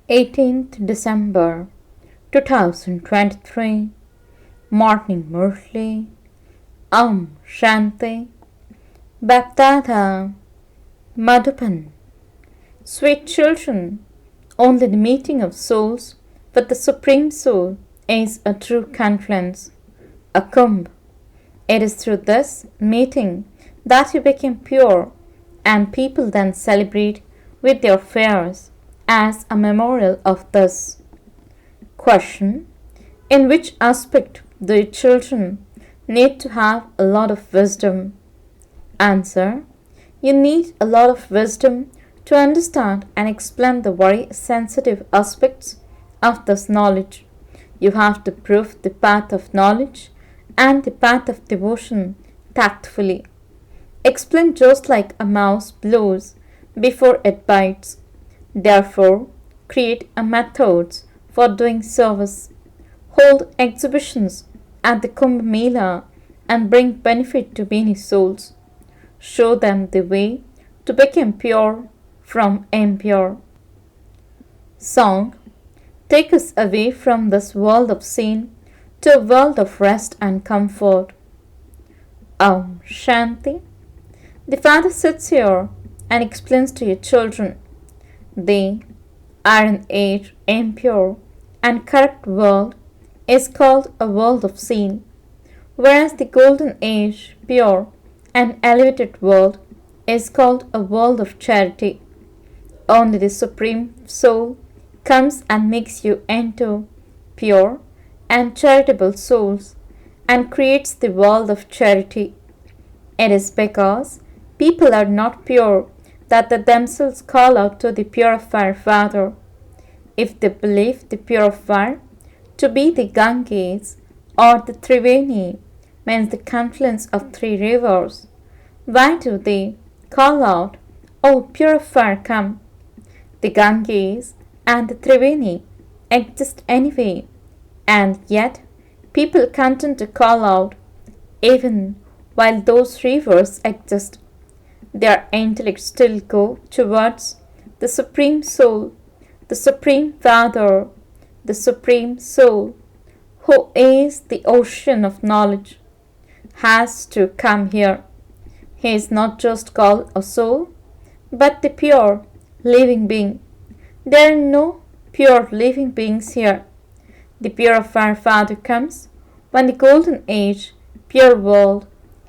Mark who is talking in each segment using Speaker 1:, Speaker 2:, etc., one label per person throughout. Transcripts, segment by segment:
Speaker 1: 18th December 2023. Morning Murli. Shanti. BapDada. Madhupan. Sweet children, only the meeting of souls with the Supreme Soul is a true conference, a kumbh. It is through this meeting that you become pure, and people then celebrate with their fairs as a memorial of this. Question: in which aspect do your children need to have a lot of wisdom? Answer: you need a lot of wisdom to understand and explain the very sensitive aspects of this knowledge. You have to prove the path of knowledge and the path of devotion tactfully. Explain just like a mouse blows before it bites. Therefore, create a methods for doing service. Hold exhibitions at the Kumbh Mela and bring benefit to many souls. Show them the way to become pure from impure. Song: take us away from this world of sin to a world of rest and comfort. Shanti. The Father sits here and explains to your children. The Iron Age impure and corrupt world is called a world of sin, whereas the Golden Age pure and elevated world is called a world of charity. Only the Supreme Soul comes and makes you into pure and charitable souls and creates the world of charity. It is because people are not pure that they themselves call out to the purifier Father. If they believe the purifier to be the Ganges or the Triveni, means the confluence of three rivers, why do they call out, "O purifier, come"? The Ganges and the Triveni exist anyway, and yet people continue to call out even while those rivers exist. Their intellects still go towards the Supreme Soul, the Supreme Father, the Supreme Soul, who is the ocean of knowledge, has to come here. He is not just called a soul, but the pure living being. There are no pure living beings here. The purifier Father comes when the Golden Age pure world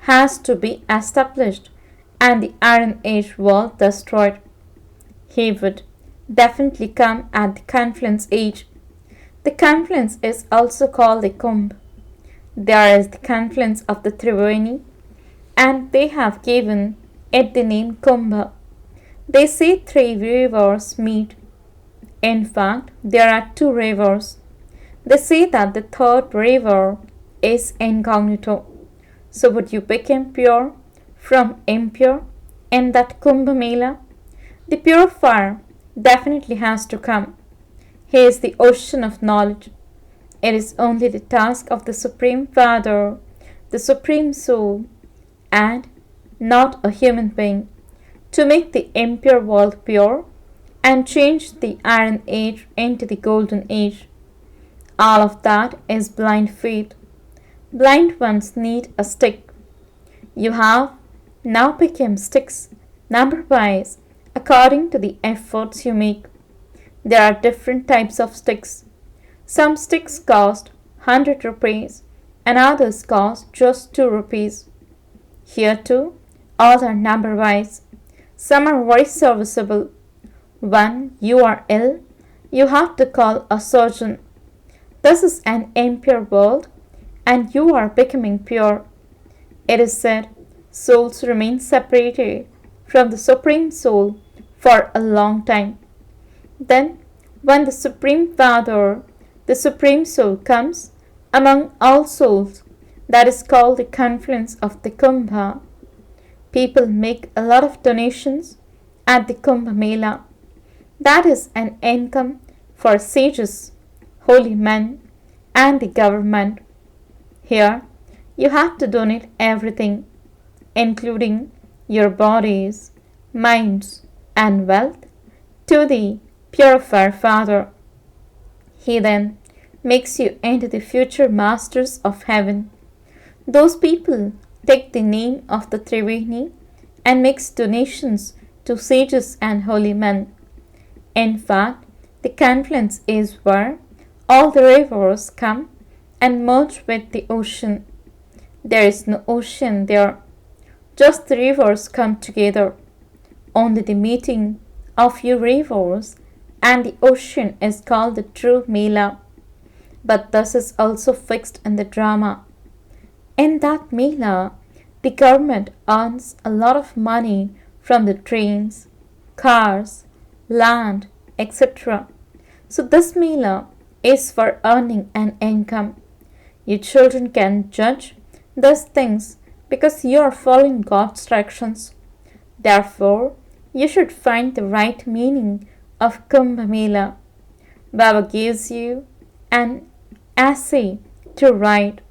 Speaker 1: has to be established and the Iron Age world destroyed. He would definitely come at the confluence age. The confluence is also called the Kumbh. There is the confluence of the Triveni, and they have given it the name Kumbha. They say three rivers meet. In fact, there are two rivers. They say that the third river is incognito. So would you become pure from impure in that Kumbh Mela? The purifier definitely has to come. He is the ocean of knowledge. It is only the task of the Supreme Father, the Supreme Soul, and not a human being, to make the impure world pure and change the Iron Age into the Golden Age. All of that is blind faith. Blind ones need a stick. You have now become sticks, number-wise, according to the efforts you make. There are different types of sticks. Some sticks cost 100 rupees and others cost just 2 rupees. Here too, all are number-wise. Some are very serviceable. When you are ill, you have to call a surgeon. This is an impure world, and you are becoming pure. It is said souls remain separated from the Supreme Soul for a long time. Then, when the Supreme Father, the Supreme Soul, comes among all souls, that is called the confluence of the Kumbha. People make a lot of donations at the Kumbh Mela. That is an income for sages, holy men, and the government. Here, you have to donate everything, including your bodies, minds, and wealth, to the purifier Father. He then makes you into the future masters of heaven. Those people take the name of the Triveni and makes donations to sages and holy men. In fact, the confluence is where all the rivers come and merge with the ocean. There is no ocean there, just the rivers come together. Only the meeting of your rivers and the ocean is called the true Mela. But this is also fixed in the drama. In that Mela, the government earns a lot of money from the trains, cars, land, etc. So this Mela is for earning an income. Your children can judge these things because you are following God's directions. Therefore, you should find the right meaning of Kumbh Mela. Baba gives you an essay to write.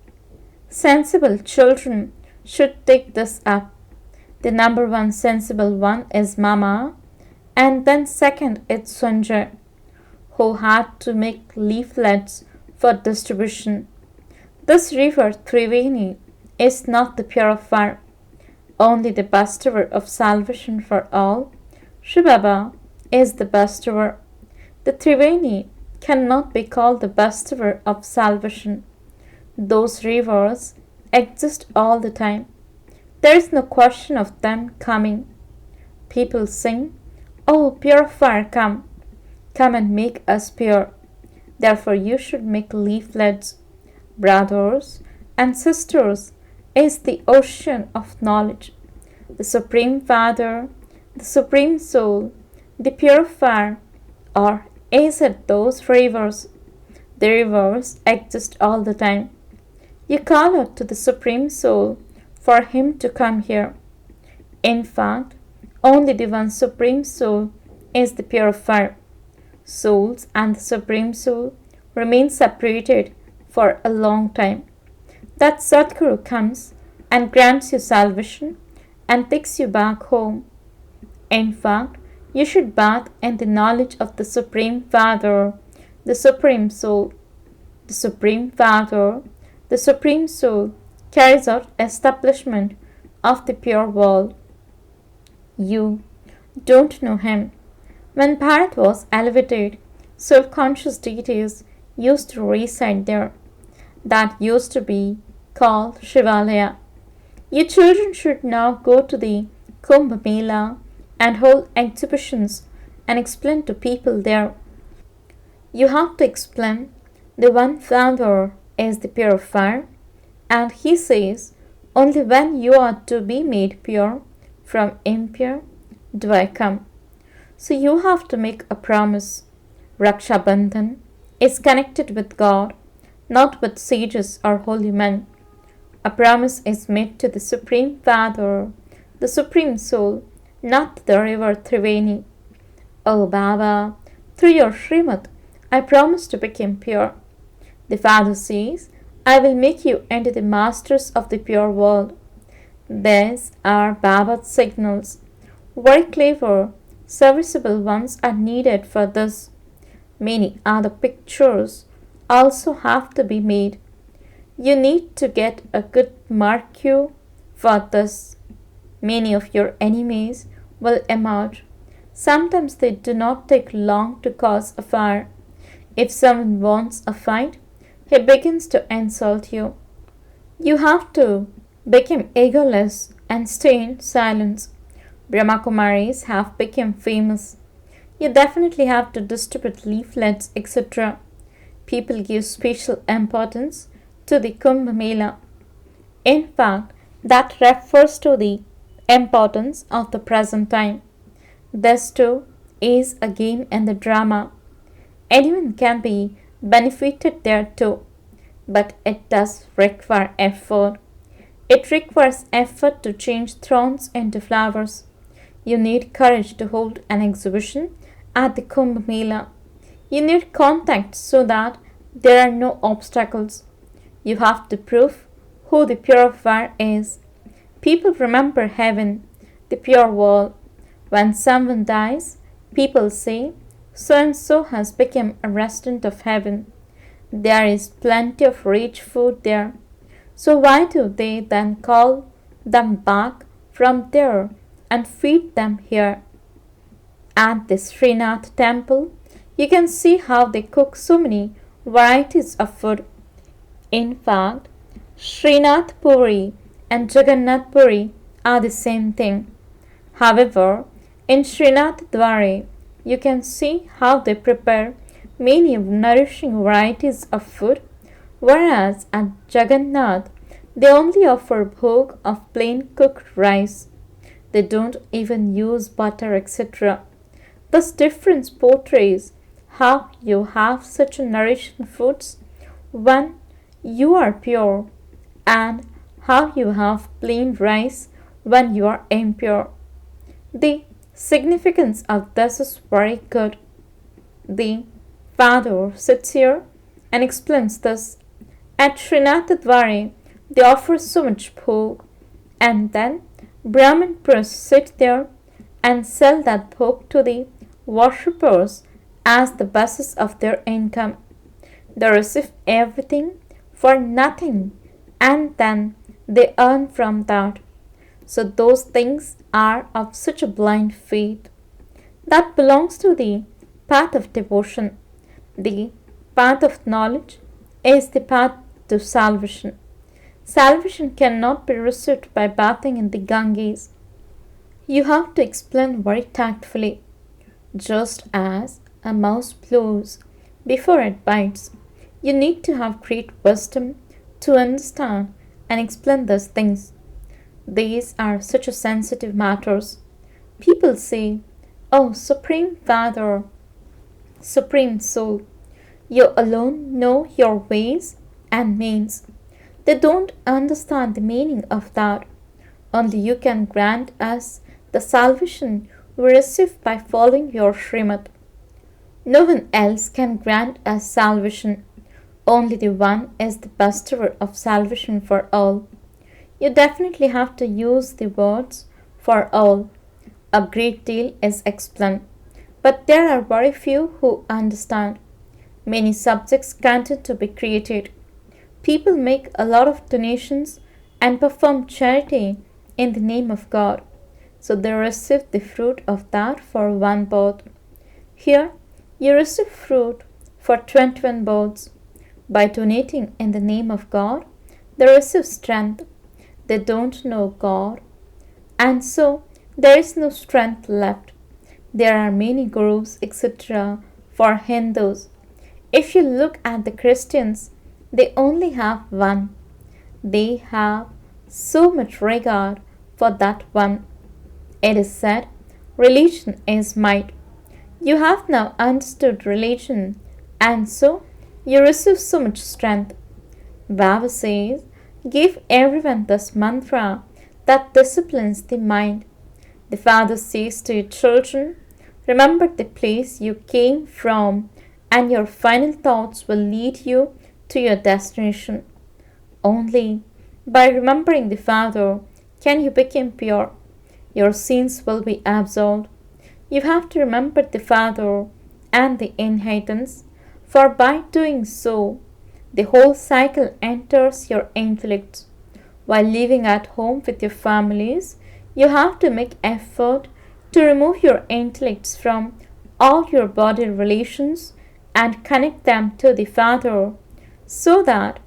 Speaker 1: Sensible children should take this up. The number one sensible one is Mama, and then second it's Sanjay, who had to make leaflets for distribution. This river Triveni is not the purifier, only the bestower of salvation for all. Shivbaba is the bestower. The Triveni cannot be called the bestower of salvation. Those rivers exist all the time. There is no question of them coming. People sing, "Oh, purifier, come, come and make us pure." Therefore, you should make leaflets. Brothers and sisters is the ocean of knowledge. The Supreme Father, the Supreme Soul, the purifier, or is it those rivers? The rivers exist all the time. You call out to the Supreme Soul for him to come here. In fact, only the one Supreme Soul is the purifier. Souls and the Supreme Soul remain separated for a long time. That Sadguru comes and grants you salvation and takes you back home. In fact, you should bath in the knowledge of the Supreme Father, the Supreme Soul. The Supreme Father, the Supreme Soul, carries out establishment of the pure world. You don't know him. When Bharat was elevated, self-conscious deities used to reside there. That used to be called Shivalaya. Your children should now go to the Kumbh Mela and hold exhibitions and explain to people there. You have to explain the one Father is the purifier, and he says only when you are to be made pure from impure do I come. So you have to make a promise. Raksha Bandhan is connected with God, not with sages or holy men. A promise is made to the Supreme Father, the Supreme Soul, not the river Triveni. O Baba, through your Srimad, I promise to become pure. The Father says, I will make you into the masters of the pure world. These are Baba's signals. Very clever, serviceable ones are needed for this. Many other pictures also have to be made. You need to get a good marquee for this. Many of your enemies will emerge. Sometimes they do not take long to cause a fire. If someone wants a fight, he begins to insult you. You have to become egoless and stay in silence. Brahma Kumaris have become famous. You definitely have to distribute leaflets, etc. People give special importance to the Kumbh Mela. In fact, that refers to the importance of the present time. This too is a game in the drama. Anyone can be benefited there too, but it does require effort. It requires effort to change thorns into flowers. You need courage to hold an exhibition at the Kumbh Mela. You need contact so that there are no obstacles. You have to prove who the purifier is. People remember heaven, the pure world. When someone dies, people say, so and so has become a resident of heaven. There is plenty of rich food there. So why do they then call them back from there and feed them here? At the Srinath temple, you can see how they cook so many varieties of food. In fact, Srinath Puri and Jagannath Puri are the same thing. However, in Srinath Dware, you can see how they prepare many nourishing varieties of food, whereas at Jagannath, they only offer bhog of plain cooked rice. They don't even use butter, etc. This difference portrays how you have such nourishing foods when you are pure, and how you have plain rice when you are impure. The significance of this is very good. The father sits here and explains this. At Srinathadware, they offer so much bhog, and then Brahmin priests sit there and sell that bhog to the worshippers as the basis of their income. They receive everything for nothing, and then they earn from that. So those things are of such a blind faith. That belongs to the path of devotion. The path of knowledge is the path to salvation. Salvation cannot be received by bathing in the Ganges. You have to explain very tactfully, just as a mouse blows before it bites. You need to have great wisdom to understand and explain these things. These are such a sensitive matters. People say, "Oh, Supreme Father, Supreme Soul, you alone know your ways and means." They don't understand the meaning of that. Only you can grant us the salvation we receive by following your Srimad. No one else can grant us salvation. Only the one is the bestower of salvation for all. You definitely have to use the words "for all." A great deal is explained, but there are very few who understand. Many subjects continue to be created. People make a lot of donations and perform charity in the name of God, so they receive the fruit of that for one birth. Here, you receive fruit for 21 births. By donating in the name of God, they receive strength. They don't know God, and so there is no strength left. There are many gurus, etc., for Hindus. If you look at the Christians, they only have one. They have so much regard for that one. It is said, religion is might. You have now understood religion, and so you receive so much strength. Baba says, give everyone this mantra that disciplines the mind. The father says to your children, remember the place you came from, and your final thoughts will lead you to your destination. Only by remembering the Father can you become pure. Your sins will be absolved. You have to remember the Father and the inheritance, for by doing so, the whole cycle enters your intellect. While living at home with your families, you have to make effort to remove your intellects from all your body relations and connect them to the Father, so that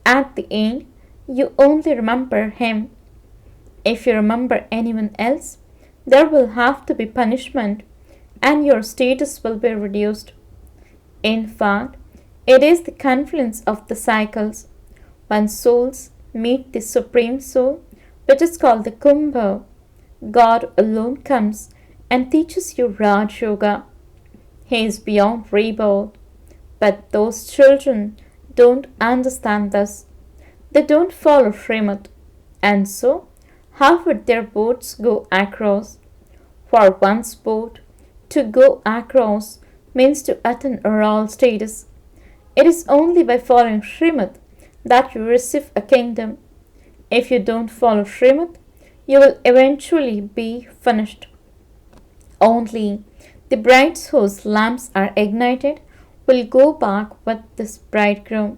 Speaker 1: at the end you only remember Him. If you remember anyone else, there will have to be punishment and your status will be reduced. In fact, it is the confluence of the cycles. When souls meet the Supreme Soul, which is called the Kumbha, God alone comes and teaches you Raj Yoga. He is beyond rebirth. But those children don't understand this. They don't follow Srimad, and so how would their boats go across? For one's boat to go across means to attain a royal status. It is only by following Srimad that you receive a kingdom. If you don't follow Srimad, you will eventually be finished. Only The brides whose lamps are ignited will go back with this bridegroom.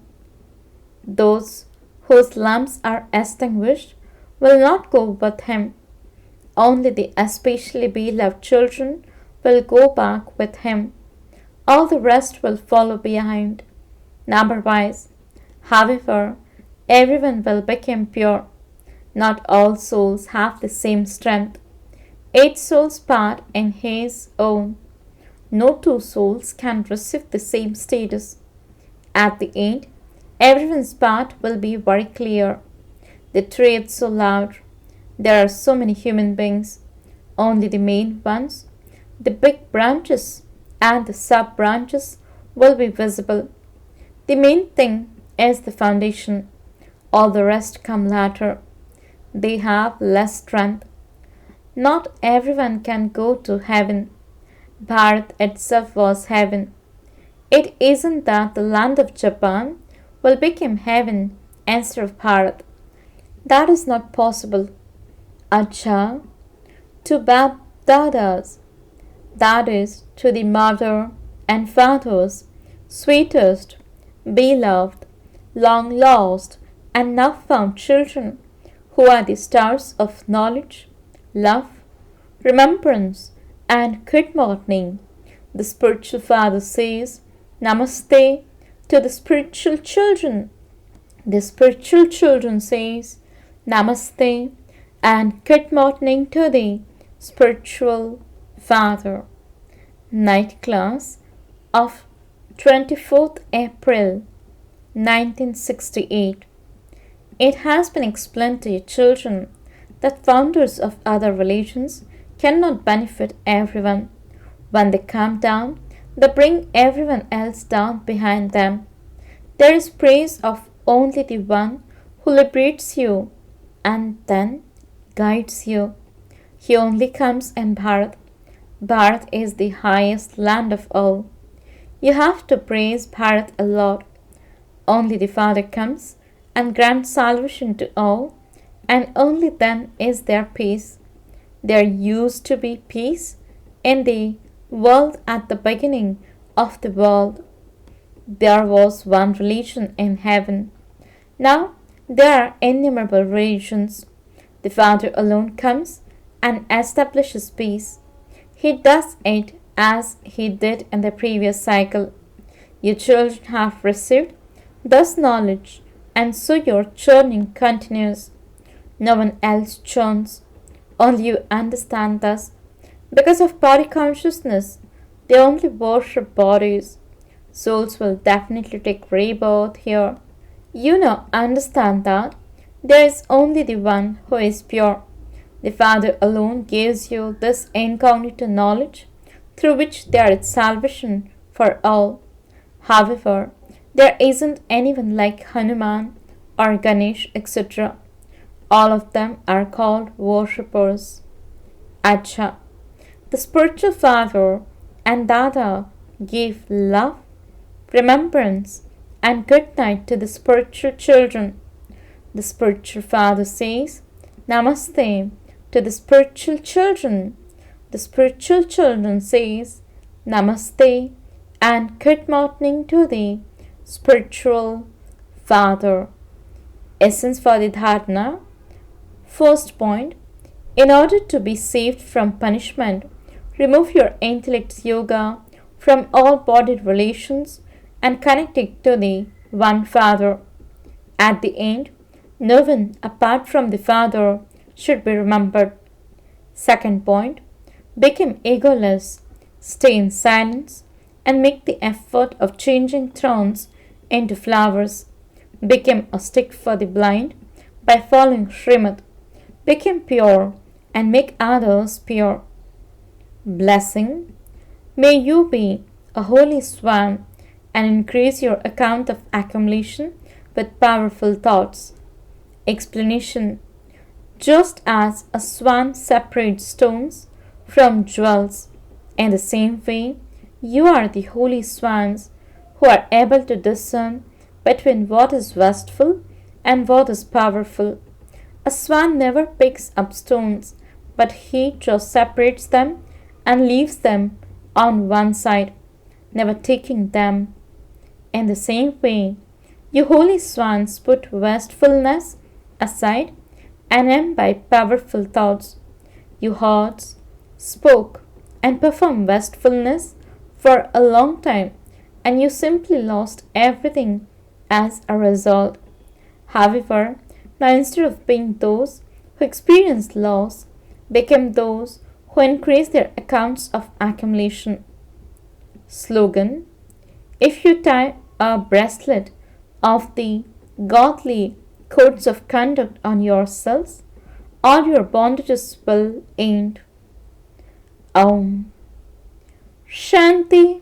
Speaker 1: Those whose lamps are extinguished will not go with him. Only the especially beloved children will go back with him. All the rest will follow behind. Number-wise, however, everyone will become pure. Not all souls have the same strength. 8 souls part in his own. No 2 souls can receive the same status. At the end, everyone's path will be very clear. The tree is so loud. There are so many human beings. Only the main ones, the big branches and the sub-branches will be visible. The main thing is the foundation. All the rest come later. They have less strength. Not everyone can go to heaven. Bharat itself was heaven. It isn't that the land of Japan will become heaven instead of Bharat. That is not possible. Acha, to BapDadas, that is, to the mother and fathers, sweetest, beloved, long lost, and now found children, who are the stars of knowledge, love, remembrance, and good morning. The spiritual father says, Namaste to the spiritual children. The spiritual children says, Namaste and good morning to the spiritual father. Night class of 24th April 1968. It has been explained to your children that founders of other religions cannot benefit everyone. When they come down, they bring everyone else down behind them. There is praise of only the one who liberates you and then guides you. He only comes in Bharat. Bharat is the highest land of all. You have to praise Bharat a lot. Only the Father comes and grants salvation to all, and only then is there peace. There used to be peace in the world at the beginning of the world. There was one religion in heaven. Now there are innumerable religions. The Father alone comes and establishes peace. He does it as he did in the previous cycle. Your children have received this knowledge, and so your churning continues. No one else churns. Only you understand this. Because of body consciousness, they only worship bodies. Souls will definitely take rebirth here. You now understand that there is only the one who is pure. The Father alone gives you this incognito knowledge through which there is salvation for all. However, there isn't anyone like Hanuman or Ganesh, etc. All of them are called worshippers. Acha. The spiritual father and Dada give love, remembrance, and good night to the spiritual children. The spiritual father says, Namaste to the spiritual children. The spiritual children says, Namaste and good morning to the spiritual father. Essence for the dharana. First point, in order to be saved from punishment, remove your intellect's yoga from all body relations and connect it to the one Father. At the end, no one apart from the Father should be remembered. Second point, become egoless, stay in silence, and make the effort of changing thorns into flowers. Become a stick for the blind by following Srimad. Become pure and make others pure. Blessing. May you be a holy swan and increase your account of accumulation with powerful thoughts. Explanation. Just as a swan separates stones from jewels, in the same way, you are the holy swans who are able to discern between what is wasteful and what is powerful. A swan never picks up stones, but he just separates them and leaves them on one side, never taking them. In the same way, you holy swans put wastefulness aside and imbibe powerful thoughts. You hearts spoke and performed wastefulness for a long time, and you simply lost everything as a result. However, now instead of being those who experienced loss, became those who increased their accounts of accumulation. Slogan: if you tie a bracelet of the godly codes of conduct on yourselves, all your bondages will end. Om Shanti.